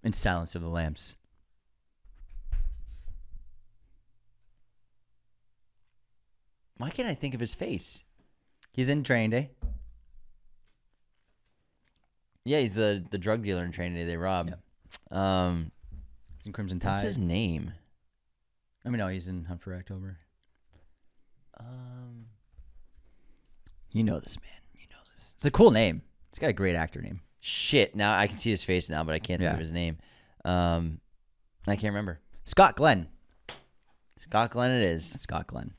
in Silence of the Lambs? Why can't I think of his face? He's in Training Day. Yeah, he's the drug dealer in Training Day they rob. Yeah. He's in Crimson Tide. What's his name? I mean, no, he's in Hunt for October. You know this, man. You know this. It's a cool name. It's got a great actor name. Shit, now I can see his face now, but I can't think Yeah. of his name. I can't remember. Scott Glenn. Scott Glenn it is. Scott Glenn.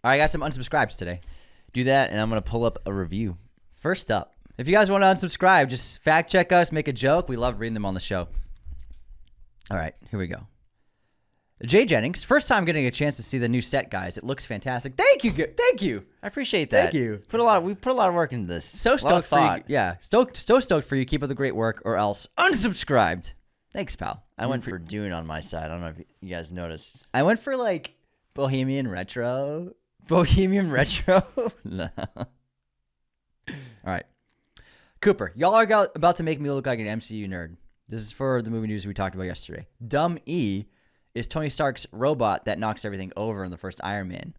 All right, I got some unsubscribes today. Do that, and I'm going to pull up a review. First up, if you guys want to unsubscribe, just fact check us, make a joke. We love reading them on the show. All right, here we go. Jay Jennings, first time getting a chance to see the new set, guys. It looks fantastic. Thank you. Thank you. I appreciate that. Thank you. We put a lot of work into this. So A lot of stoked for you. thought. Yeah, so stoked for you. Keep up the great work, or else unsubscribed. Thanks, pal. I went for Dune on my side. I don't know if you guys noticed. I went for like Bohemian Retro. Bohemian Retro? No. All right. Cooper, y'all are about to make me look like an MCU nerd. This is for the movie news we talked about yesterday. Dumb E is Tony Stark's robot that knocks everything over in the first Iron Man.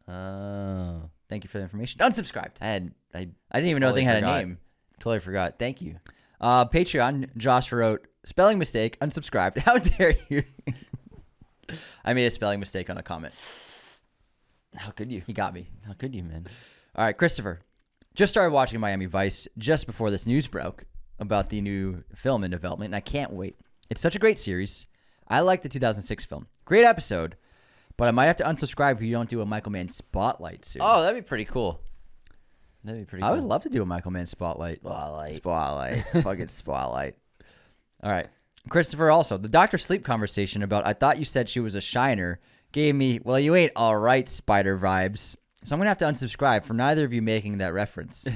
Oh. Thank you for the information. Unsubscribed. I didn't even know they had a name. Totally forgot. Thank you. Patreon, Josh wrote, spelling mistake, unsubscribed. How dare you? I made a spelling mistake on a comment. How could you? He got me. How could you, man? All right, Christopher. Just started watching Miami Vice just before this news broke about the new film in development, and I can't wait. It's such a great series. I like the 2006 film. Great episode, but I might have to unsubscribe if you don't do a Michael Mann spotlight soon. Oh, that'd be pretty cool. That'd be pretty cool. I would love to do a Michael Mann spotlight. Spotlight. Fucking spotlight. All right. Christopher also. The Dr. Sleep conversation about I thought you said she was a shiner gave me, well, you ain't all right, spider vibes. So I'm going to have to unsubscribe for neither of you making that reference.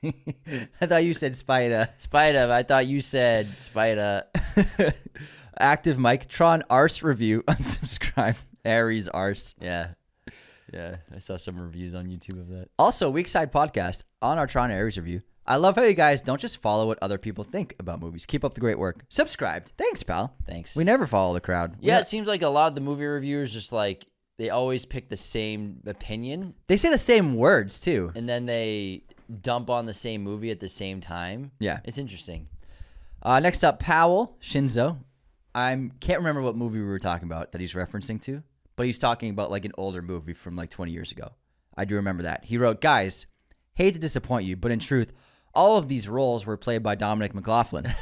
I thought you said spider. Spider. I thought you said spider. Active Mike. Tron Arse review. Unsubscribe. Aries Arse. Yeah. Yeah. I saw some reviews on YouTube of that. Also, Weekside Podcast on our Tron Aries review. I love how you guys don't just follow what other people think about movies. Keep up the great work. Subscribed. Thanks, pal. Thanks. We never follow the crowd. Yeah, it seems like a lot of the movie reviewers just like they always pick the same opinion. They say the same words, too. And then they dump on the same movie at the same time. Yeah. It's interesting. Next up, Powell Shinzo. I can't remember what movie we were talking about that he's referencing to, but he's talking about like an older movie from like 20 years ago. I do remember that. He wrote, guys, hate to disappoint you, but in truth, all of these roles were played by Dominic McLaughlin.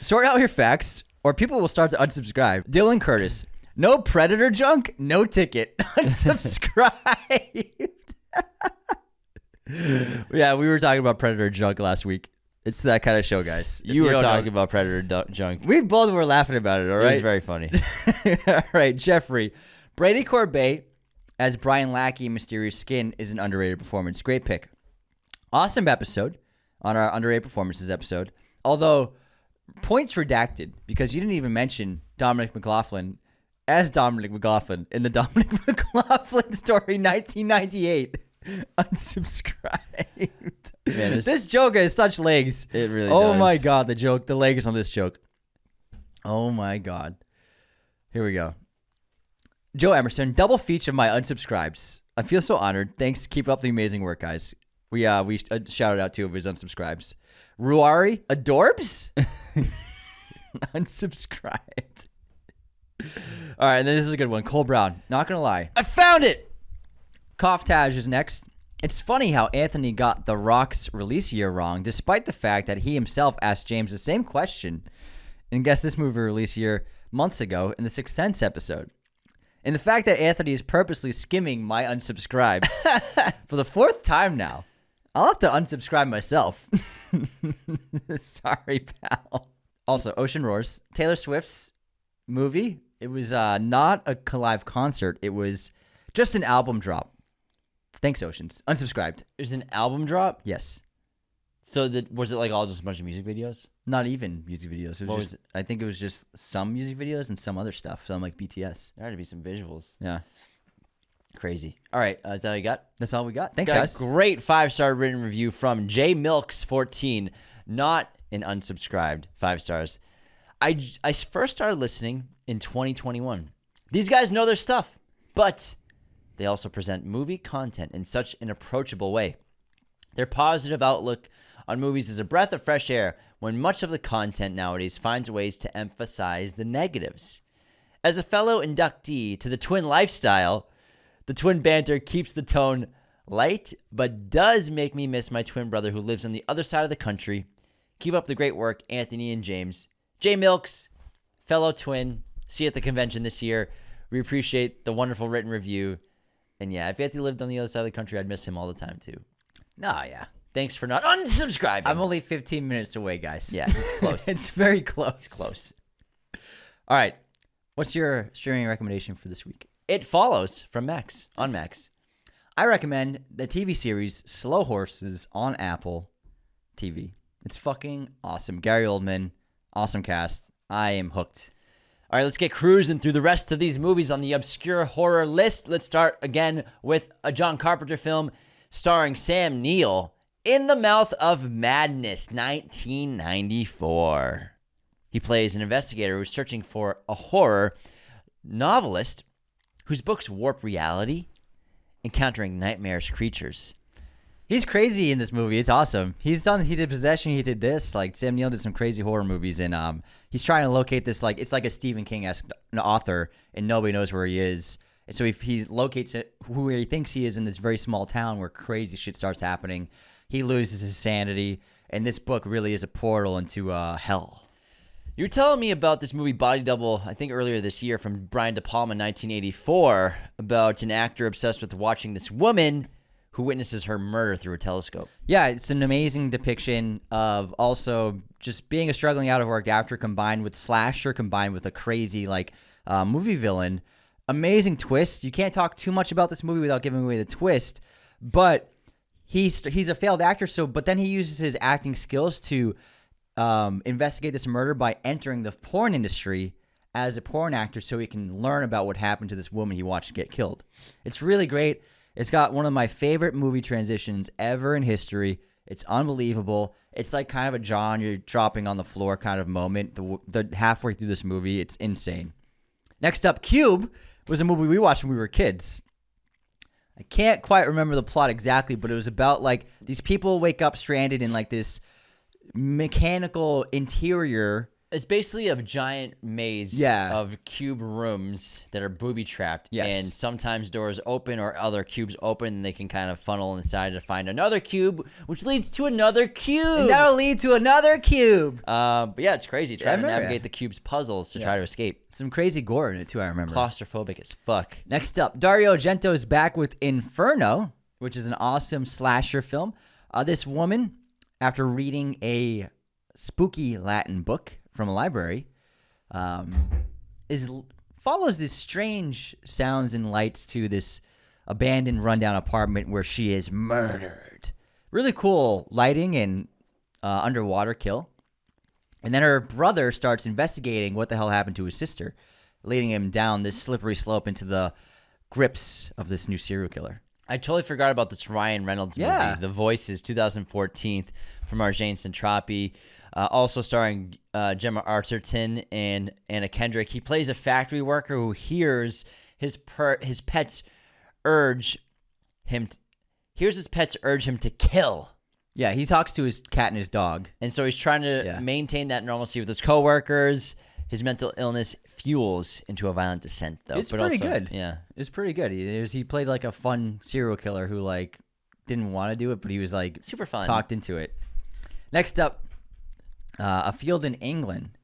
Sort out your facts, or people will start to unsubscribe. Dylan Curtis. No Predator junk, no ticket. Unsubscribed. Yeah, we were talking about Predator junk last week. It's that kind of show, guys. You were talking about Predator junk. We both were laughing about it, all right? It was very funny. All right, Jeffrey. Brady Corbet as Brian Lackey in Mysterious Skin is an underrated performance. Great pick. Awesome episode on our underrated performances episode. Although, points redacted because you didn't even mention Dominic McLaughlin as Dominic McLaughlin in the Dominic McLaughlin story 1998. Unsubscribed. Man, this joke has such legs. It really Oh does. my God, the legs on this joke. Oh my God. Here we go. Joe Emerson, double feature of my unsubscribes. I feel so honored. Thanks. Keep up the amazing work, guys. We shouted out 2 of his unsubscribes. Ruari, Adorbs? Unsubscribed. All right, and then this is a good one. Cole Brown, not gonna lie, I found it. Koftaj is next. It's funny how Anthony got The Rock's release year wrong, despite the fact that he himself asked James the same question and guessed this movie release year months ago in the Sixth Sense episode. And the fact that Anthony is purposely skimming my unsubscribes for the 4th time now. I'll have to unsubscribe myself. Sorry, pal. Also, Ocean Roars, Taylor Swift's movie. It was not a live concert. It was just an album drop. Thanks, Oceans. Unsubscribed. There's an album drop? Yes. So was it like all just a bunch of music videos? Not even music videos. It was What just, I think it was just some music videos and some other stuff. Some like BTS. There had to be some visuals. Yeah. Crazy. All right, is that all you got? That's all we got. Thanks, Got guys. a great 5-star written review from JMilks14. Not an unsubscribed. 5 stars. I first started listening in 2021. These guys know their stuff, but they also present movie content in such an approachable way. Their positive outlook on movies is a breath of fresh air when much of the content nowadays finds ways to emphasize the negatives. As a fellow inductee to the twin lifestyle, the twin banter keeps the tone light, but does make me miss my twin brother who lives on the other side of the country. Keep up the great work, Anthony and James. J Milks, fellow twin, see you at the convention this year. We appreciate the wonderful written review. And yeah, if Anthony lived on the other side of the country, I'd miss him all the time too. No, yeah. Thanks for not unsubscribing. I'm only 15 minutes away, guys. Yeah, it's close. It's very close. It's close. All right. What's your streaming recommendation for this week? It Follows from Max, on Max. I recommend the TV series Slow Horses on Apple TV. It's fucking awesome. Gary Oldman, awesome cast. I am hooked. All right, let's get cruising through the rest of these movies on the obscure horror list. Let's start again with a John Carpenter film starring Sam Neill, In the Mouth of Madness, 1994. He plays an investigator who's searching for a horror novelist whose books warp reality, encountering nightmarish creatures. He's crazy in this movie. It's awesome. He did Possession. He did this. Like, Sam Neill did some crazy horror movies, and he's trying to locate this, like, it's like a Stephen King-esque author, and nobody knows where he is. And so he locates it, who he thinks he is in this very small town where crazy shit starts happening. He loses his sanity, and this book really is a portal into hell. You were telling me about this movie Body Double, I think earlier this year, from Brian De Palma, 1984, about an actor obsessed with watching this woman who witnesses her murder through a telescope. Yeah, it's an amazing depiction of also just being a struggling out-of-work actor combined with slasher, combined with a crazy, like, movie villain. Amazing twist. You can't talk too much about this movie without giving away the twist, but he's a failed actor, but then he uses his acting skills to investigate this murder by entering the porn industry as a porn actor so he can learn about what happened to this woman he watched get killed. It's really great. It's got one of my favorite movie transitions ever in history. It's unbelievable. It's like kind of a jaw you're dropping on the floor kind of moment. The halfway through this movie, it's insane. Next up, Cube was a movie we watched when we were kids. I can't quite remember the plot exactly, but it was about like these people wake up stranded in like this mechanical interior. It's basically a giant maze of cube rooms that are booby-trapped. Yes. And sometimes doors open or other cubes open, and they can kind of funnel inside to find another cube, which leads to another cube. And that'll lead to another cube. But yeah, it's crazy. Trying to remember, navigate the cube's puzzles to try to escape. Some crazy gore in it, too, I remember. Claustrophobic as fuck. Next up, Dario Argento is back with Inferno, which is an awesome slasher film. This woman, after reading a spooky Latin book from a library, follows this strange sounds and lights to this abandoned, rundown apartment where she is murdered. Really cool lighting and underwater kill. And then her brother starts investigating what the hell happened to his sister. leading him down this slippery slope into the grips of this new serial killer. I totally forgot about this Ryan Reynolds movie, The Voices, 2014, from Arjane Satrapi. Also starring Gemma Arterton and Anna Kendrick. He plays a factory worker who hears his pets urge him to kill. Yeah, he talks to his cat and his dog. And so he's trying to maintain that normalcy with his coworkers. His mental illness fuels into a violent descent, though. It's pretty good. Yeah. It's pretty good. He played like a fun serial killer who like didn't want to do it, but he was like super fun. Talked into it. Next up, A Field in England,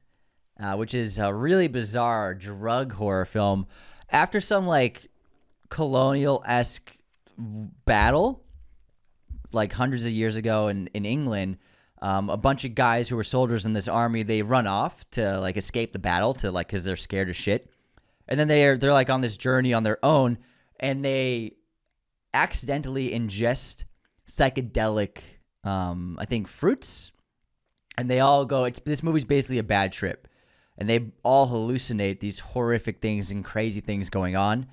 which is a really bizarre drug horror film. After some like colonial-esque battle, like hundreds of years ago in England, a bunch of guys who were soldiers in this army, they run off to like escape the battle to like because they're scared as shit, and then they're like on this journey on their own, and they accidentally ingest psychedelic, I think fruits, and they all go. This movie's basically a bad trip, and they all hallucinate these horrific things and crazy things going on.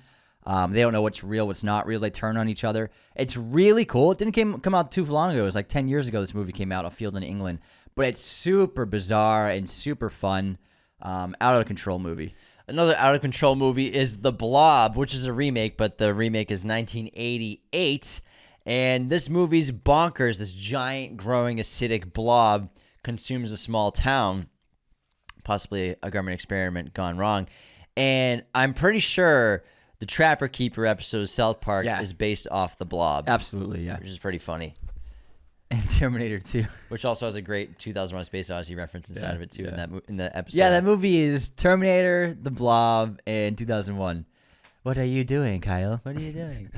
They don't know what's real, what's not real. They turn on each other. It's really cool. It didn't come out too long ago. It was like 10 years ago this movie came out, A Field in England. But it's super bizarre and super fun. Out of control movie. Another out of control movie is The Blob, which is a remake, but the remake is 1988. And this movie's bonkers. This giant, growing, acidic blob consumes a small town. Possibly a government experiment gone wrong. And I'm pretty sure the Trapper Keeper episode of South Park is based off The Blob. Absolutely, yeah. Which is pretty funny. And Terminator 2. Which also has a great 2001 Space Odyssey reference inside of it, too, in that episode. Yeah, that movie is Terminator, The Blob, and 2001. What are you doing, Kyle? What are you doing?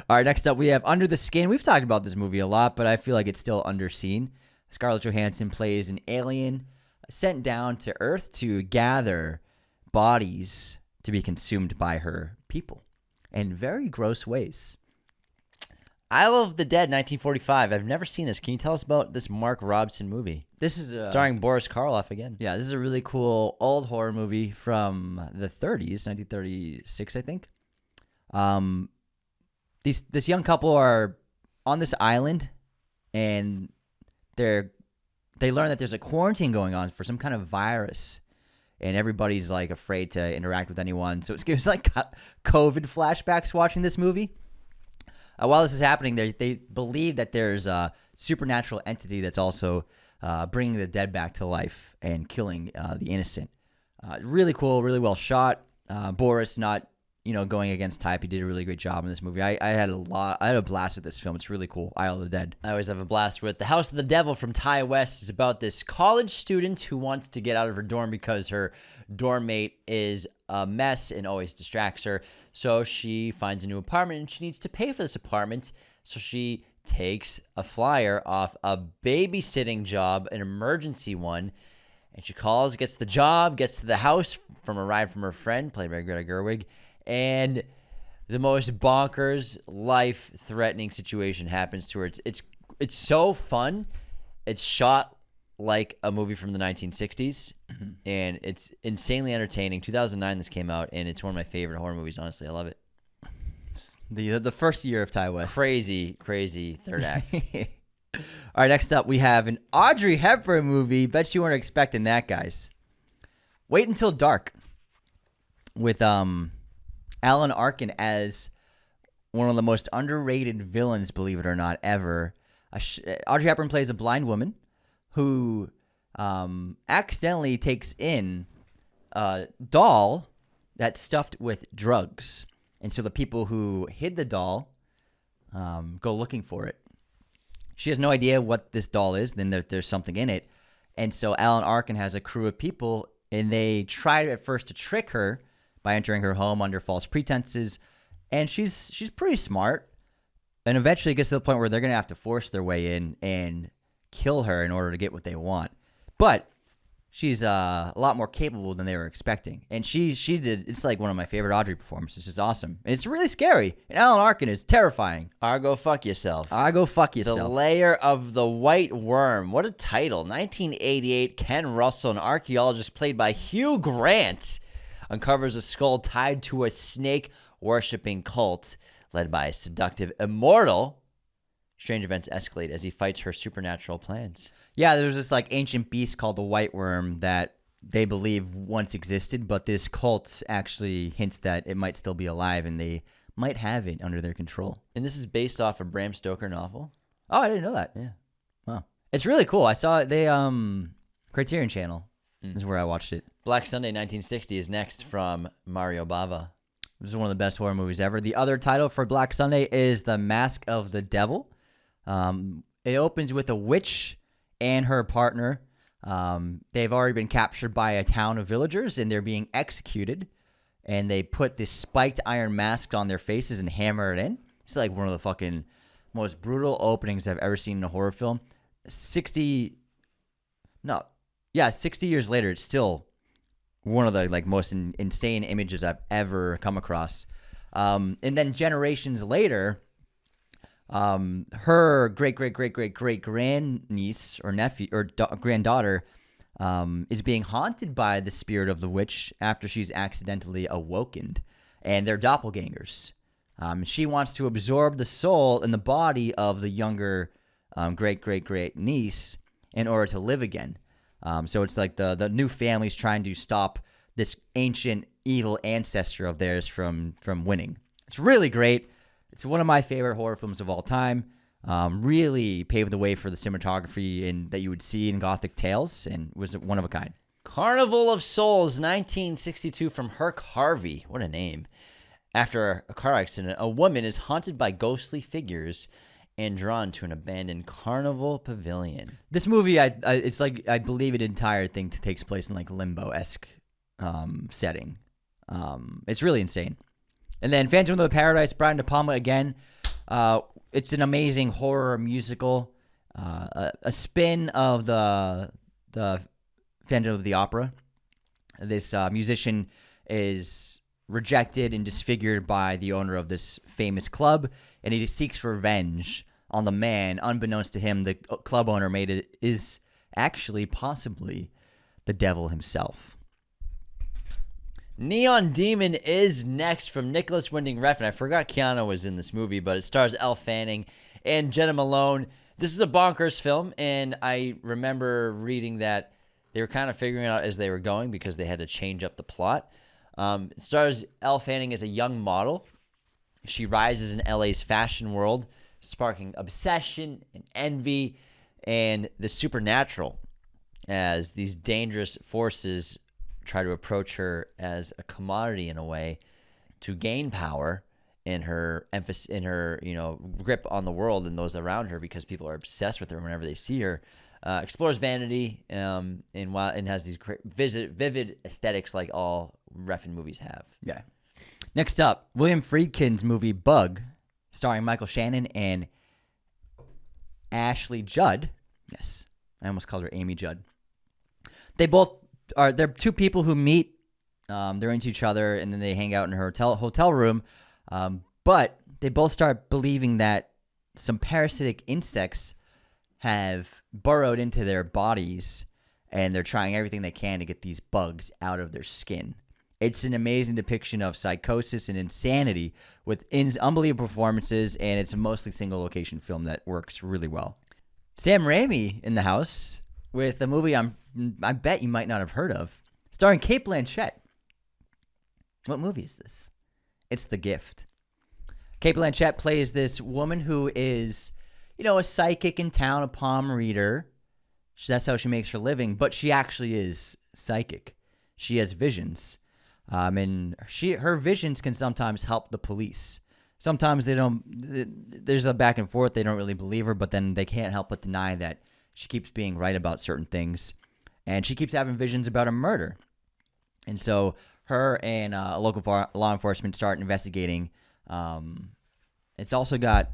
All right, next up we have Under the Skin. We've talked about this movie a lot, but I feel like it's still underseen. Scarlett Johansson plays an alien sent down to Earth to gather bodies to be consumed by her people in very gross ways. Isle of the Dead, 1945. I've never seen this. Can you tell us about this Mark Robson movie? This is starring Boris Karloff again. Yeah, this is a really cool old horror movie from the 30s, 1936, I think. This young couple are on this island, and they learn that there's a quarantine going on for some kind of virus. And everybody's like afraid to interact with anyone. So it's like COVID flashbacks watching this movie. While this is happening, they believe that there's a supernatural entity that's also bringing the dead back to life and killing the innocent. Really cool, really well shot. Boris not going against type. He did a really great job in this movie. I had a blast with this film. It's really cool. Isle of the Dead. I always have a blast with The House of the Devil from Ty West. Is about this college student who wants to get out of her dorm because her dorm mate is a mess and always distracts her. So she finds a new apartment and she needs to pay for this apartment. So she takes a flyer off a babysitting job, an emergency one, and she calls, gets the job, gets to the house from a ride from her friend, played by Greta Gerwig. And the most bonkers, life-threatening situation happens to her. It's so fun. It's shot like a movie from the 1960s, and it's insanely entertaining. 2009, this came out, and it's one of my favorite horror movies. Honestly, I love it. The first year of Ty West. Crazy third act. All right, next up we have an Audrey Hepburn movie. Bet you weren't expecting that, guys. Wait Until Dark with Alan Arkin as one of the most underrated villains, believe it or not, ever. Audrey Hepburn plays a blind woman who accidentally takes in a doll that's stuffed with drugs. And so the people who hid the doll go looking for it. She has no idea what this doll is, then there's something in it. And so Alan Arkin has a crew of people, and they try at first to trick her by entering her home under false pretenses, and she's pretty smart, and eventually it gets to the point where they're going to have to force their way in and kill her in order to get what they want. But she's a lot more capable than they were expecting, and she did. It's like one of my favorite Audrey performances. It's awesome, and it's really scary. And Alan Arkin is terrifying. Go fuck yourself. Go fuck yourself. The Lair of the White Worm. What a title! 1988. Ken Russell, an archaeologist played by Hugh Grant, uncovers a skull tied to a snake-worshipping cult led by a seductive immortal. Strange events escalate as he fights her supernatural plans. Yeah, there's this like ancient beast called the White Worm that they believe once existed, but this cult actually hints that it might still be alive and they might have it under their control. And this is based off a Bram Stoker novel. Oh, I didn't know that. Yeah. Wow. It's really cool. I saw it. They Criterion Channel is where I watched it. Black Sunday 1960 is next from Mario Bava. This is one of the best horror movies ever. The other title for Black Sunday is The Mask of the Devil. It opens with a witch and her partner. They've already been captured by a town of villagers and they're being executed. And they put this spiked iron mask on their faces and hammer it in. It's like one of the fucking most brutal openings I've ever seen in a horror film. 60 years later, it's still one of the like most insane images I've ever come across. And then generations later, her great grandniece or nephew or granddaughter is being haunted by the spirit of the witch after she's accidentally awokened, and they're doppelgangers. She wants to absorb the soul in the body of the younger great niece in order to live again. So it's like the new family's trying to stop this ancient evil ancestor of theirs from winning. It's really great. It's one of my favorite horror films of all time. Really paved the way for the cinematography that you would see in Gothic tales, and was one of a kind. Carnival of Souls, 1962, from Herc Harvey. What a name. After a car accident, a woman is haunted by ghostly figures and drawn to an abandoned carnival pavilion. This movie, it's like I believe the entire thing takes place in like limbo-esque setting. It's really insane. And then Phantom of the Paradise, Brian De Palma again. It's an amazing horror musical, a spin of the Phantom of the Opera. This musician is rejected and disfigured by the owner of this famous club, and he seeks revenge on the man. Unbeknownst to him, the club owner is actually possibly the devil himself. Neon Demon is next from Nicholas Winding Refn. I forgot Keanu was in this movie, but it stars Elle Fanning and Jenna Malone. This is a bonkers film, and I remember reading that they were kind of figuring it out as they were going because they had to change up the plot. It stars Elle Fanning as a young model. She rises in LA's fashion world, sparking obsession and envy and the supernatural as these dangerous forces try to approach her as a commodity in a way to gain power in her emphasis, in her grip on the world and those around her, because people are obsessed with her whenever they see her. Explores vanity and has these vivid aesthetics like all Refn movies have. Yeah. Next up, William Friedkin's movie Bug, starring Michael Shannon and Ashley Judd. Yes, I almost called her Amy Judd. They're two people who meet. They're into each other, and then they hang out in her hotel room. But they both start believing that some parasitic insects have burrowed into their bodies, and they're trying everything they can to get these bugs out of their skin. It's an amazing depiction of psychosis and insanity with unbelievable performances, and it's a mostly single-location film that works really well. Sam Raimi in the house with a movie I bet you might not have heard of, starring Cate Blanchett. What movie is this? It's The Gift. Cate Blanchett plays this woman who is, a psychic in town, a palm reader. That's how she makes her living, but she actually is psychic. She has visions. And her visions can sometimes help the police. Sometimes they don't. There's a back and forth. They don't really believe her, but then they can't help but deny that she keeps being right about certain things, and she keeps having visions about a murder. And so her and a local law enforcement start investigating. It's also got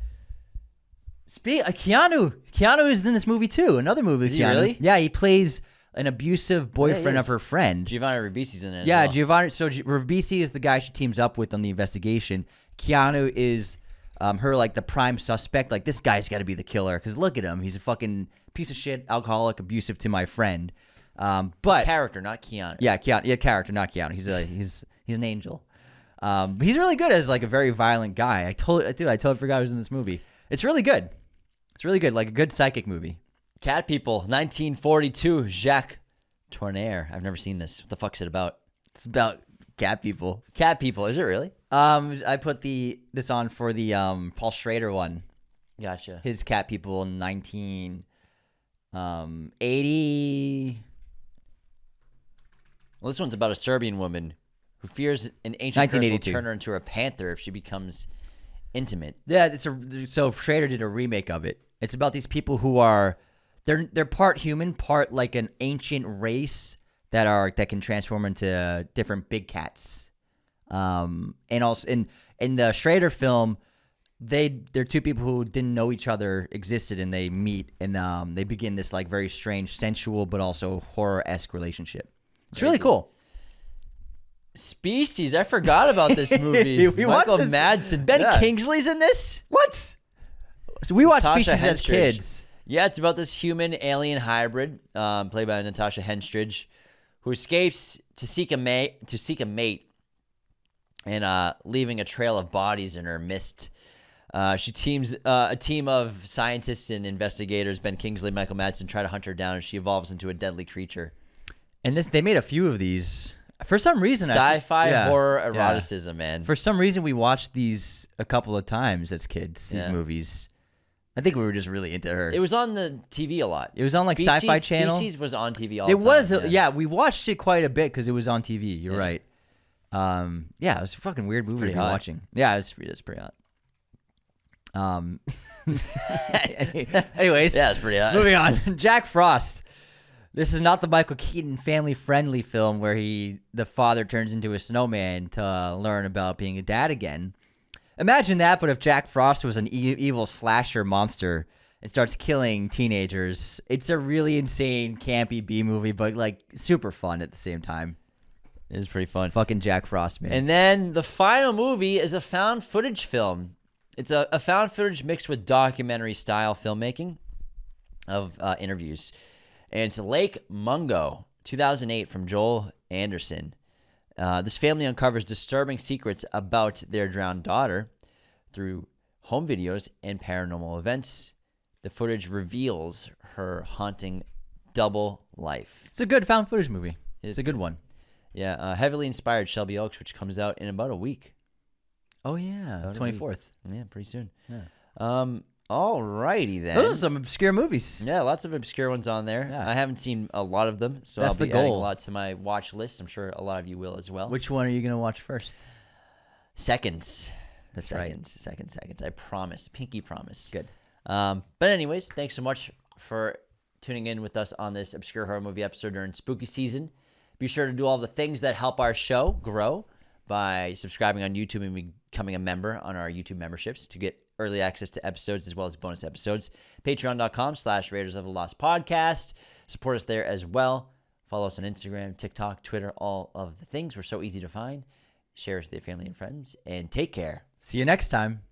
Keanu. Keanu is in this movie too. Another movie. Is he really? Yeah, he plays an abusive boyfriend of her friend. Giovanni Ribisi's in it. Yeah, as well. Giovanni. So Ribisi is the guy she teams up with on the investigation. Keanu is her like the prime suspect. Like, this guy's got to be the killer because look at him. He's a fucking piece of shit, alcoholic, abusive to my friend. But Character, not Keanu. yeah, Keanu, yeah, character, not Keanu. He's an angel. He's really good as like a very violent guy. I totally forgot he was in this movie. It's really good. It's really good, like a good psychic movie. Cat People, 1942, Jacques Tourneur. I've never seen this. What the fuck's it about? It's about cat people. Cat People, is it really? I put this on for the Paul Schrader one. Gotcha. His Cat People in 1980. Well, this one's about a Serbian woman who fears an ancient curse will 1982. turn her into a panther if she becomes intimate. Yeah, so Schrader did a remake of it. It's about these people who are they're part human, part like an ancient race that can transform into different big cats. And also in the Schrader film, they're two people who didn't know each other existed, and they meet and they begin this like very strange, sensual but also horror-esque relationship. It's really cool. Species, I forgot about this movie. We Michael watched this- Madsen. Ben yeah. Kingsley's in this? What? So we watched Natasha Species as Henstridge. kids. Yeah, it's about this human alien hybrid, played by Natasha Henstridge, who escapes to seek a mate, and leaving a trail of bodies in her midst. She teams a team of scientists and investigators, Ben Kingsley, Michael Madsen, try to hunt her down, and she evolves into a deadly creature. And they made a few of these. For some reason, Sci-fi, horror, yeah. eroticism, man. For some reason, we watched these a couple of times as kids. These movies. I think we were just really into her. It was on the TV a lot. It was on like Sci-Fi Channel. Species was on TV all It the time. was, yeah. We watched it quite a bit because it was on TV. You're right. Yeah, it was a fucking weird movie to be watching. Yeah, it's pretty hot. Anyways, Yeah, it's pretty hot. moving on. Jack Frost. This is not the Michael Keaton family-friendly film where the father turns into a snowman to learn about being a dad again. Imagine that, but if Jack Frost was an evil slasher monster and starts killing teenagers. It's a really insane, campy B movie, but like super fun at the same time. It was pretty fun. Fucking Jack Frost, man. And then the final movie is a found footage film. It's a found footage mixed with documentary style filmmaking of interviews. And it's Lake Mungo, 2008, from Joel Anderson. This family uncovers disturbing secrets about their drowned daughter through home videos and paranormal events. The footage reveals her haunting double life. It's a good found footage movie. It's a good one. Yeah, heavily inspired Shelby Oaks, which comes out in about a week. Oh, yeah. 24th. Yeah, pretty soon. Yeah. All righty then. Those are some obscure movies. Yeah, lots of obscure ones on there. Yeah. I haven't seen a lot of them, so That's I'll be the adding goal. a lot to my watch list. I'm sure a lot of you will as well. Which one are you going to watch first? Seconds. That's Seconds. I promise. Pinky promise. Good. But anyways, thanks so much for tuning in with us on this obscure horror movie episode during spooky season. Be sure to do all the things that help our show grow by subscribing on YouTube and becoming a member on our YouTube memberships to get early access to episodes as well as bonus episodes. Patreon.com/Raiders of the Lost Podcast. Support us there as well. Follow us on Instagram, TikTok, Twitter, all of the things. We're so easy to find. Share us with your family and friends, and take care. See you next time.